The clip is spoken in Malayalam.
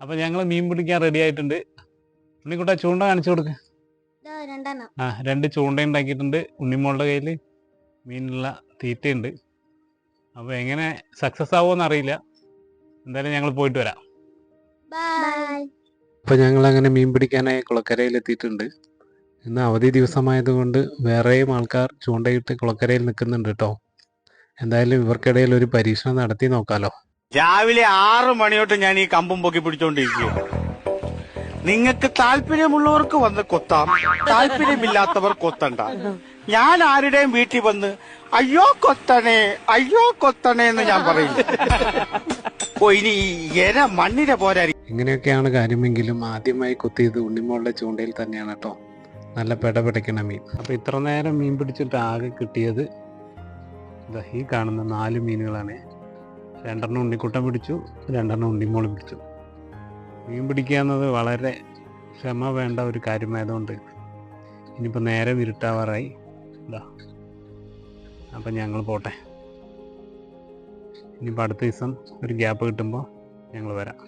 അപ്പോൾ ഞങ്ങൾ മീൻ പിടിക്കാൻ റെഡി ആയിട്ടുണ്ട്. ഉണ്ണിക്കുട്ട ചൂണ്ട കാണിച്ചു കൊടുക്ക്. ആ 2 ചൂണ്ട ഉണ്ടാക്കിയിട്ടുണ്ട്. ഉണ്ണിമോളുടെ കയ്യിൽ മീനുള്ള തീറ്റയുണ്ട്. അപ്പോൾ എങ്ങനെ സക്സസ് ആവുമെന്ന് അറിയില്ല. എന്തായാലും ഞങ്ങൾ പോയിട്ട് വരാം. അപ്പോൾ ഞങ്ങൾ അങ്ങനെ മീൻ പിടിക്കാനായി കുളക്കരയിൽ എത്തിയിട്ടുണ്ട്. ഇന്ന് അവധി ദിവസമായതുകൊണ്ട് വേറെയും ആൾക്കാർ ചൂണ്ടയിട്ട് കുളക്കരയിൽ നിൽക്കുന്നുണ്ട് കേട്ടോ. എന്തായാലും ഇവർക്കിടയിൽ ഒരു പരീക്ഷണം നടത്തി നോക്കാലോ. രാവിലെ 6 മണി തൊട്ട് ഞാൻ ഈ കമ്പും പൊക്കി പിടിച്ചോണ്ടിരിക്കുക. നിങ്ങൾക്ക് താല്പര്യമുള്ളവർക്ക് വന്ന് കൊത്താം, താല്പര്യമില്ലാത്തവർ കൊത്തണ്ട. ഞാൻ ആരുടെയും വീട്ടിൽ വന്ന് അയ്യോ കൊത്തണേ എന്ന് ഞാൻ പറയില്ല. ഓ ഇനി എര മണ്ണിര പോരാ. ഇങ്ങനെയൊക്കെയാണ് കാര്യമെങ്കിലും ആദ്യമായി കൊത്തിയത് ഉണ്ണിമോളുടെ ചൂണ്ടയിൽ തന്നെയാണ് കേട്ടോ. നല്ല പിടപിടയ്ക്കണ മീൻ. അപ്പോൾ ഇത്ര നേരം മീൻ പിടിച്ചിട്ട് ആകെ കിട്ടിയത് ഈ കാണുന്ന 4 മീനുകളാണ്. 2 ഉണ്ണിക്കുട്ടൻ പിടിച്ചു, 2 ഉണ്ണിമോളും പിടിച്ചു. മീൻ പിടിക്കുക എന്നത് വളരെ ക്ഷമ വേണ്ട ഒരു കാര്യമായതുകൊണ്ട് ഇനിയിപ്പോൾ നേരെ ഇരുട്ടാവാറായി. അപ്പം ഞങ്ങൾ പോട്ടെ. ഇനിയിപ്പോൾ അടുത്ത ദിവസം ഒരു ഗ്യാപ്പ് കിട്ടുമ്പോൾ ഞങ്ങൾ വരാം.